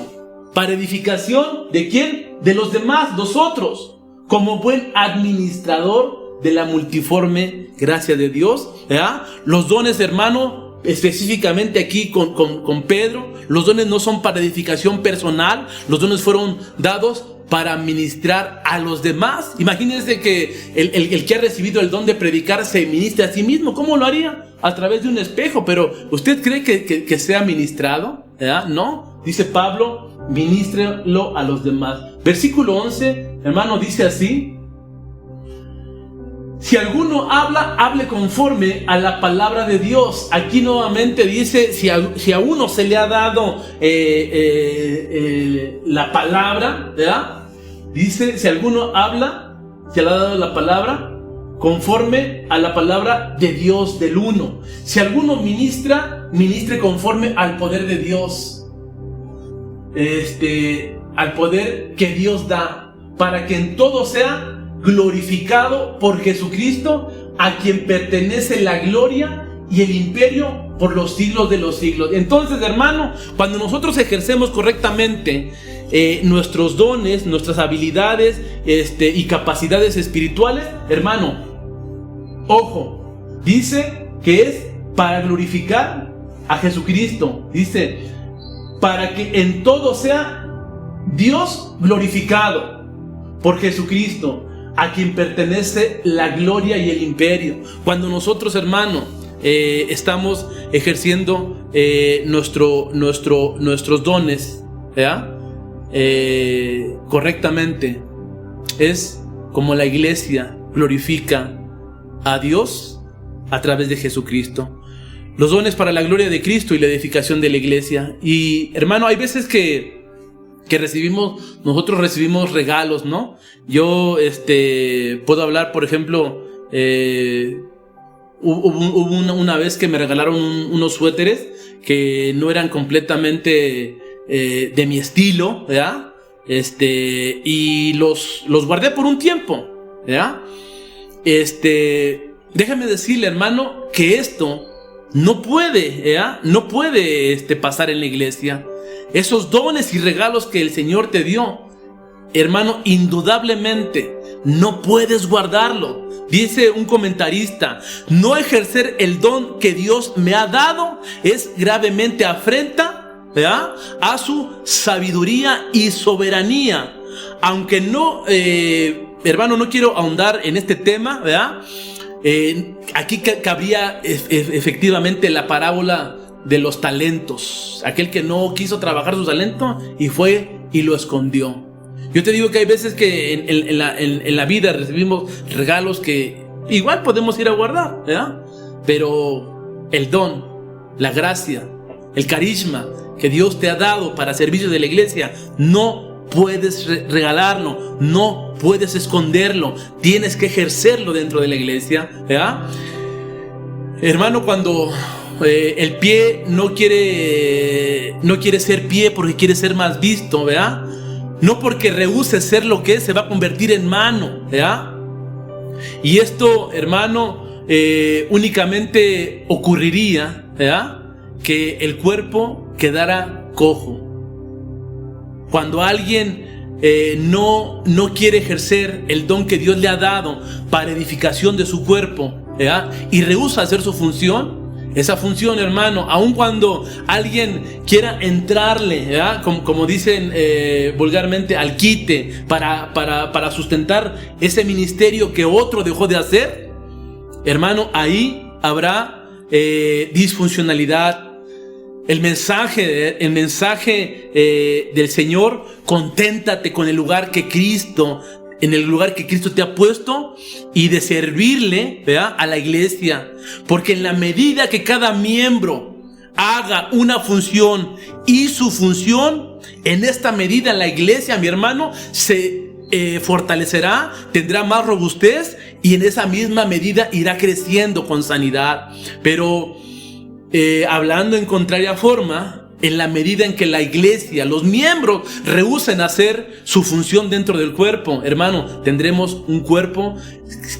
para edificación ¿de quién? De los demás, nosotros, como buen administrador de la multiforme gracia de Dios, ¿verdad? Los dones, hermano, específicamente aquí con Pedro, los dones no son para edificación personal, los dones fueron dados para ministrar a los demás. Imagínense que el que ha recibido el don de predicar se ministra a sí mismo. ¿Cómo lo haría? A través de un espejo. Pero ¿usted cree que sea ministrado? ¿Verdad? No, dice Pablo, ministrelo a los demás. Versículo 11, hermano, dice así: si alguno habla, hable conforme a la palabra de Dios. Aquí nuevamente dice, si a uno se le ha dado la palabra, ¿verdad? Dice, si alguno habla, se le ha dado la palabra conforme a la palabra de Dios, del uno. Si alguno ministra, ministre conforme al poder de Dios, al poder que Dios da, para que en todo sea glorificado por Jesucristo, a quien pertenece la gloria y el imperio por los siglos de los siglos. Entonces, hermano, cuando nosotros ejercemos correctamente nuestros dones, nuestras habilidades y capacidades espirituales, hermano, ojo, dice que es para glorificar a Jesucristo. Dice, para que en todo sea Dios glorificado por Jesucristo, a quien pertenece la gloria y el imperio. Cuando nosotros, hermano, estamos ejerciendo nuestros dones, ¿verdad? Correctamente, es como la iglesia glorifica a Dios a través de Jesucristo. Los dones para la gloria de Cristo y la edificación de la iglesia. Y hermano, hay veces que nosotros recibimos regalos, ¿no? Yo puedo hablar, por ejemplo, hubo una vez que me regalaron unos suéteres que no eran completamente de mi estilo, ¿verdad? Y los guardé por un tiempo, ¿verdad? Déjame decirle, hermano, que esto no puede, ¿verdad? No puede pasar en la iglesia. Esos dones y regalos que el Señor te dio, hermano, indudablemente no puedes guardarlo. Dice un comentarista, no ejercer el don que Dios me ha dado es gravemente afrenta, ¿verdad?, a su sabiduría y soberanía. Aunque no, hermano, no quiero ahondar en este tema, ¿verdad? Aquí cabría efectivamente la parábola de los talentos. Aquel que no quiso trabajar su talento y fue y lo escondió. Yo te digo que hay veces que en la vida recibimos regalos que igual podemos ir a guardar, ¿verdad? Pero el don, la gracia, el carisma que Dios te ha dado para servicio de la iglesia, no puedes regalarlo, no puedes esconderlo, tienes que ejercerlo dentro de la iglesia, ¿verdad? Hermano, cuando el pie no quiere ser pie porque quiere ser más visto, ¿verdad? No porque rehúse ser lo que es, se va a convertir en mano, ¿verdad? Y esto, hermano, únicamente ocurriría, ¿verdad?, que el cuerpo quedara cojo. Cuando alguien no quiere ejercer el don que Dios le ha dado para edificación de su cuerpo, ¿verdad?, y rehúsa hacer su función, esa función, hermano, aun cuando alguien quiera entrarle, ¿verdad?, como dicen vulgarmente, al quite para sustentar ese ministerio que otro dejó de hacer, hermano, ahí habrá disfuncionalidad. El mensaje del Señor, conténtate con el lugar que Cristo te ha puesto y de servirle, ¿verdad?, a la iglesia. Porque en la medida que cada miembro haga una función y su función, en esta medida la iglesia, mi hermano, se fortalecerá, tendrá más robustez y en esa misma medida irá creciendo con sanidad. Pero hablando en contraria forma, en la medida en que la iglesia, los miembros rehúsen hacer su función dentro del cuerpo, hermano, tendremos un cuerpo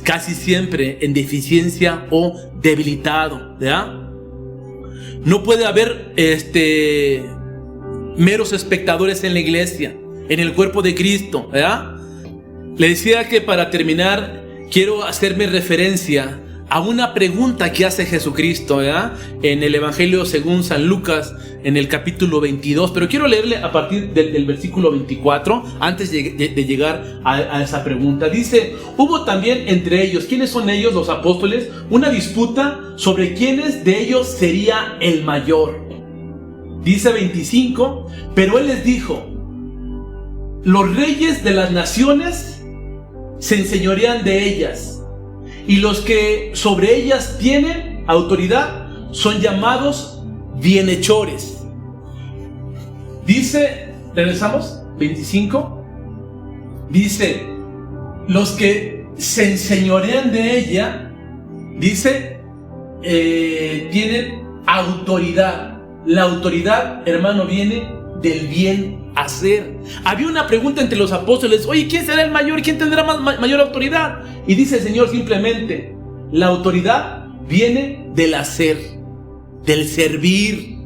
casi siempre en deficiencia o debilitado, ¿verdad? No puede haber meros espectadores en la iglesia, en el cuerpo de Cristo, ¿verdad? Le decía que para terminar quiero hacerme referencia a una pregunta que hace Jesucristo, ¿verdad?, en el Evangelio según San Lucas, en el capítulo 22. Pero quiero leerle a partir del versículo 24, antes de llegar a esa pregunta. Dice, hubo también entre ellos, ¿quiénes son ellos? Los apóstoles, una disputa sobre quiénes de ellos sería el mayor. Dice 25, pero él les dijo, los reyes de las naciones se enseñorean de ellas, y los que sobre ellas tienen autoridad son llamados bienhechores. Dice, regresamos, 25. Dice, los que se enseñorean de ella, dice, tienen autoridad. La autoridad, hermano, viene del bien hacer. Había una pregunta entre los apóstoles, oye, ¿quién será el mayor? ¿Quién tendrá mayor autoridad? Y dice el Señor simplemente, la autoridad viene del hacer, del servir.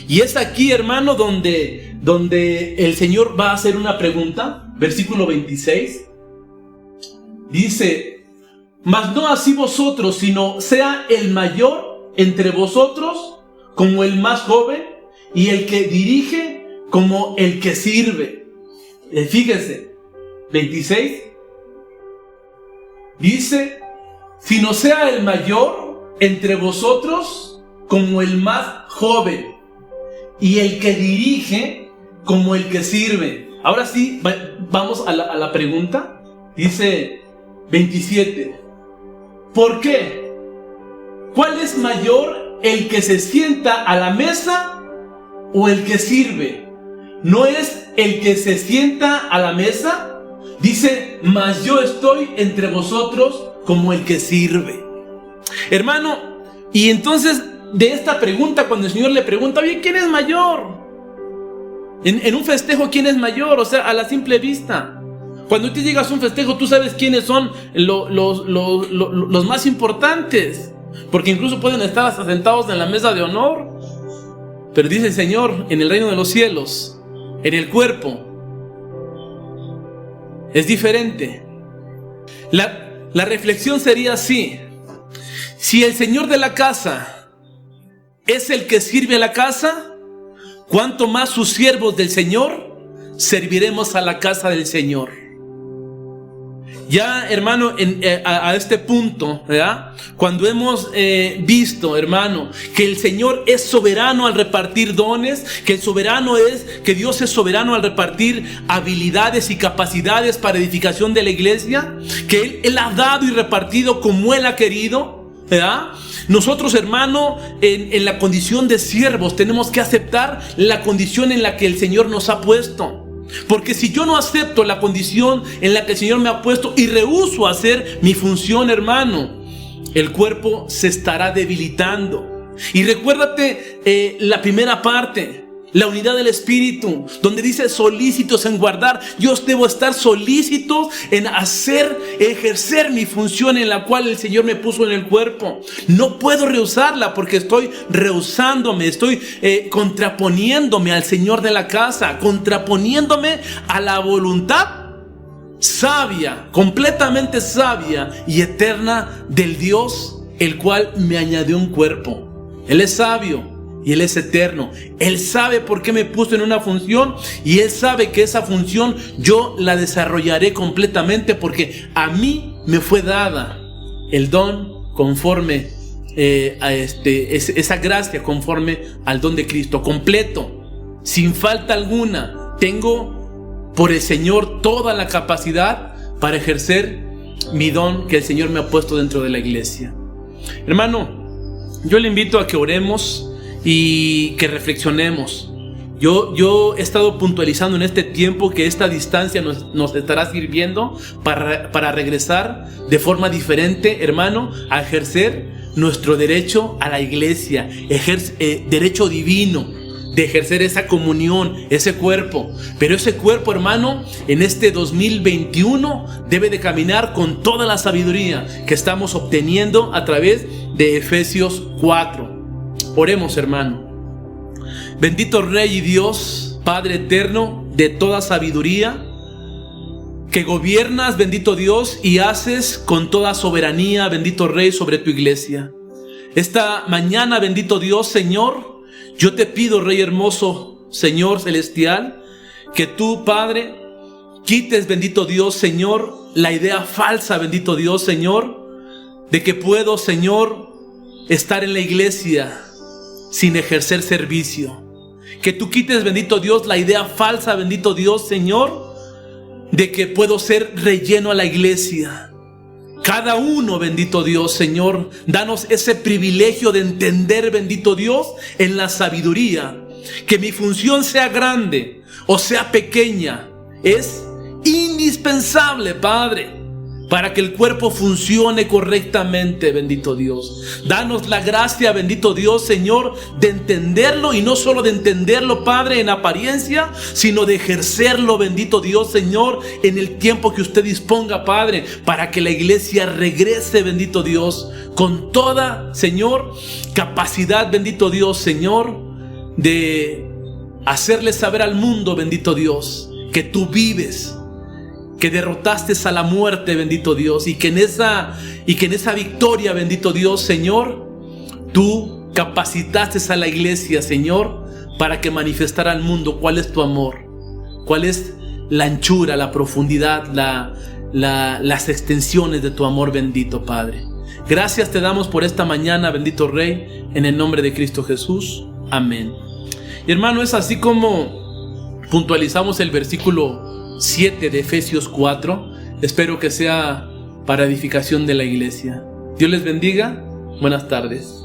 Y es aquí, hermano, donde el Señor va a hacer una pregunta. Versículo 26 dice, mas no así vosotros, sino sea el mayor entre vosotros como el más joven, y el que dirige como el que sirve. Fíjense, 26. Dice, sino sea el mayor entre vosotros como el más joven, y el que dirige como el que sirve. Ahora sí, vamos a la pregunta. Dice 27. ¿Por qué? ¿Cuál es mayor, el que se sienta a la mesa o el que sirve? ¿No es el que se sienta a la mesa? Dice, mas yo estoy entre vosotros como el que sirve. Hermano, y entonces de esta pregunta, cuando el Señor le pregunta, oye, ¿quién es mayor? En un festejo, ¿quién es mayor? O sea, a la simple vista. Cuando tú llegas a un festejo, tú sabes quiénes son los más importantes. Porque incluso pueden estar hasta sentados en la mesa de honor. Pero dice el Señor, en el reino de los cielos, en el cuerpo, es diferente. La reflexión sería así: si el Señor de la casa es el que sirve a la casa, ¿cuánto más sus siervos del Señor serviremos a la casa del Señor? Ya, hermano, a este punto, ¿verdad? Cuando hemos visto, hermano, que el Señor es soberano al repartir dones, que Dios es soberano al repartir habilidades y capacidades para edificación de la iglesia, que Él ha dado y repartido como Él ha querido, ¿verdad? Nosotros, hermano, en la condición de siervos, tenemos que aceptar la condición en la que el Señor nos ha puesto. Porque si yo no acepto la condición en la que el Señor me ha puesto y rehúso hacer mi función, hermano, el cuerpo se estará debilitando. Y recuérdate la primera parte, la unidad del Espíritu, donde dice solícitos en guardar. Yo debo estar solícitos en ejercer mi función en la cual el Señor me puso en el cuerpo. No puedo rehusarla porque estoy rehusándome, estoy contraponiéndome al Señor de la casa, contraponiéndome a la voluntad sabia, completamente sabia y eterna del Dios, el cual me añadió un cuerpo. Él es sabio y Él es eterno. Él sabe por qué me puso en una función, y Él sabe que esa función yo la desarrollaré completamente, porque a mí me fue dada el don conforme esa gracia, conforme al don de Cristo, completo, sin falta alguna. Tengo por el Señor toda la capacidad para ejercer mi don que el Señor me ha puesto dentro de la iglesia. Hermano, yo le invito a que oremos y que reflexionemos. Yo he estado puntualizando en este tiempo que esta distancia nos estará sirviendo para regresar de forma diferente, hermano, a ejercer nuestro derecho a la iglesia, derecho divino de ejercer esa comunión, ese cuerpo. Pero ese cuerpo, hermano, en este 2021 debe de caminar con toda la sabiduría que estamos obteniendo a través de Efesios 4. Oremos, hermano. Bendito Rey y Dios, Padre eterno de toda sabiduría, que gobiernas, bendito Dios, y haces con toda soberanía, bendito Rey, sobre tu iglesia. Esta mañana, bendito Dios, Señor, yo te pido, Rey hermoso, Señor celestial, que tú, Padre, quites, bendito Dios, Señor, la idea falsa, bendito Dios, Señor, de que puedo, Señor, estar en la iglesia sin ejercer servicio. Que tú quites, bendito Dios, la idea falsa, bendito Dios, Señor, de que puedo ser relleno a la iglesia. Cada uno, bendito Dios, Señor, danos ese privilegio de entender, bendito Dios, en la sabiduría, que mi función sea grande o sea pequeña, es indispensable, Padre, para que el cuerpo funcione correctamente, bendito Dios. Danos la gracia, bendito Dios, Señor, de entenderlo, y no solo de entenderlo, Padre, en apariencia, sino de ejercerlo, bendito Dios, Señor, en el tiempo que usted disponga, Padre, para que la iglesia regrese, bendito Dios, con toda, Señor, capacidad, bendito Dios, Señor, de hacerle saber al mundo, bendito Dios, que tú vives, que derrotaste a la muerte, bendito Dios, y que en esa victoria, bendito Dios, Señor, Tú capacitaste a la iglesia, Señor, para que manifestara al mundo cuál es tu amor, cuál es la anchura, la profundidad, las extensiones de tu amor bendito, Padre. Gracias te damos por esta mañana, bendito Rey, en el nombre de Cristo Jesús. Amén. Y hermano, es así como puntualizamos el versículo 7 de Efesios 4. Espero que sea para edificación de la iglesia. Dios les bendiga. Buenas tardes.